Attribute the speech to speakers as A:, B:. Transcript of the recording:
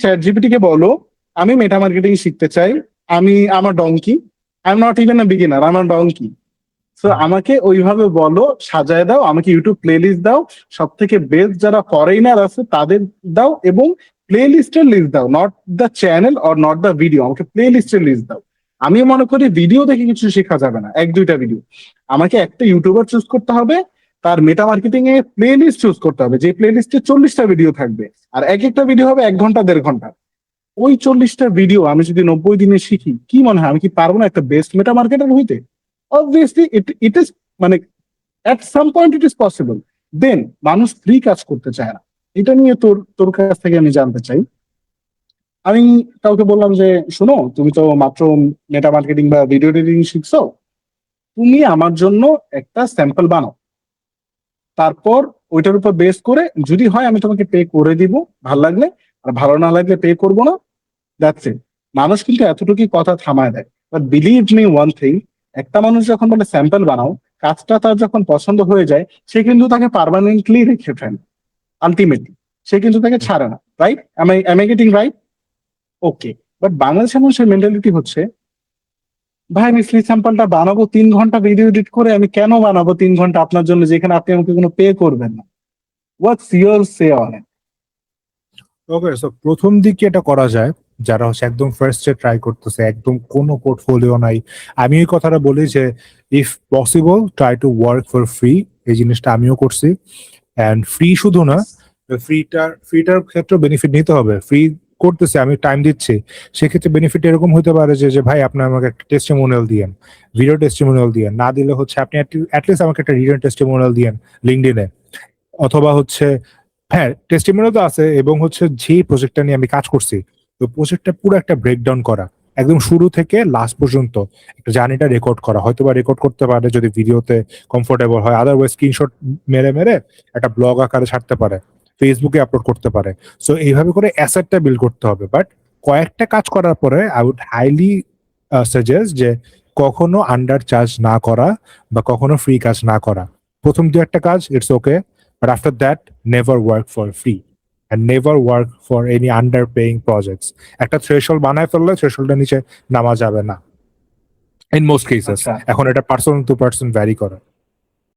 A: Chat GPT কে বলো আমি মেটা marketing শিখতে চাই, আমি আমার donkey, I am not even a beginner, আমার ডঙ্কি। সো আমাকে ওইভাবে বলো, সাজায় দাও, আমাকে ইউটিউব প্লে লিস্ট দাও, সব থেকে বেস্ট যারা ফরেনার আছে তাদের দাও, এবং প্লে লিস্টের লিস্ট দাও, not the channel or not the video, আমাকে প্লে লিস্টের লিস্ট দাও। আমি মনে করি ভিডিও দেখে কিছু শেখা যাবে না, এক দুইটা ভিডিও। আমাকে একটা ইউটিউবার চুজ করতে হবে, তার মেটা মার্কেটিং এ প্লে লিস্ট চুজ করতে হবে, যে প্লে লিস্টে 40টা ভিডিও থাকবে, আর এক একটা ভিডিও হবে 1 ঘন্টা 1.5 ঘন্টা। ওই 40টা ভিডিও আমি যদি 90 দিনে শিখি, কি মনে হয় আমি কি পারবো না একটা বেস্ট মেটা মার্কেটার হইতে? অবভিয়াসলি ইট ইজ, মানে at some point it is possible. Then মানুষ ফ্রি কাজ করতে চায় না, এটা নিয়ে তোর তোর কাছ থেকে আমি জানতে চাই। আমি কাউকে বললাম যে শোনো, তুমি তো মাত্র মেটা মার্কেটিং বা ভিডিও এডিটিং শিখছো, তুমি আমার জন্য একটা স্যাম্পল বানাও, তারপর ওইটার উপর বেস করে যদি হয় আমি তোমাকে পে করে দিব, ভাল লাগলে, আর ভালো না লাগলে পে করবো না, দ্যাটস ইট। মানুষ কিন্তু এতটুকুই কথা থামায় দেয়। But believe me one thing, একটা মানুষ যখন বলে স্যাম্পল বানাও, কাজটা তার যখন পছন্দ হয়ে যায়, সে কিন্তু তাকে পার্মানেন্টলি রেখে ফেলে। আলটিমেটলি সে কিন্তু তাকে ছাড়ে না, right? Am I getting right? Okay. But বাংলাদেশের মানুষের মেন্টালিটি হচ্ছে, ভাই আমি ফ্রি স্যাম্পলটা বানাবো 3 ঘন্টা ভিডিও এডিট করে, আমি কেন বানাবো 3 ঘন্টা আপনার জন্য যেখানে আপনি আমাকে কোনো পে করবেন না? What's your say on it?
B: Okay, so প্রথম দিকে এটা করা যায়, যারা হচ্ছে একদম ফার্স্টে ট্রাই করতেছে, একদম কোনো পোর্টফোলিও নাই। আমি এই কথাটা বলি যে if possible try to work for free. এই জিনিসটা আমিও করছি। অ্যান্ড ফ্রি শুধু না, ফ্রিটার ক্ষেত্রে বেনিফিট নিতে হবে। ফ্রি করতেছে, আমি টাইম দিচ্ছি, সেক্ষেত্রে বেনিফিট এরকম হতে পারে যে ভাই আপনি আমাকে একটা টেস্টিমোনিয়াল দিয়েন, ভিডিও টেস্টিমোনিয়াল দিয়েন, না দিলে হচ্ছে আপনি অ্যাটলিস্ট আমাকে একটা রিটেন টেস্টিমোনিয়াল দিয়েন লিঙ্কডইনে। অথবা হচ্ছে হ্যাঁ, টেস্টিমোনিয়াল তো আছে, এবং হচ্ছে যে প্রজেক্টটা নিয়ে আমি কাজ করছি, তো প্রজেক্টটা পুরো একটা ব্রেকডাউন করা, একদম শুরু থেকে লাস্ট পর্যন্ত একটা জার্নিটা রেকর্ড করা। হয়তো বা রেকর্ড করতে পারে যদি ভিডিওতে কমফোর্টেবল হয়, আদারওয়াইজ স্ক্রিনশট মেরে মেরে একটা ব্লগ আকারে ছাড়তে পারে, ফেসবুকে আপলোড করতে পারে। সো এইভাবে করে অ্যাসেটটা বিল্ড করতে হবে। বাট কয়েকটা কাজ করার পরে আই উড হাইলি সাজেস্ট যে কখনো আন্ডার চার্জ না করা বা কখনো ফ্রি কাজ না করা। প্রথম দু একটা কাজ it's okay, but after that never work for free and never work for any underpaying projects. একটা থ্রেশহোল্ড বানায় ফেললে থ্রেশহোল্ডের নিচে নামা যাবে না ইন মোস্ট কেসেস।
A: আচ্ছা,
B: এখন এটা পার্সন টু পার্সন ভ্যারি করে।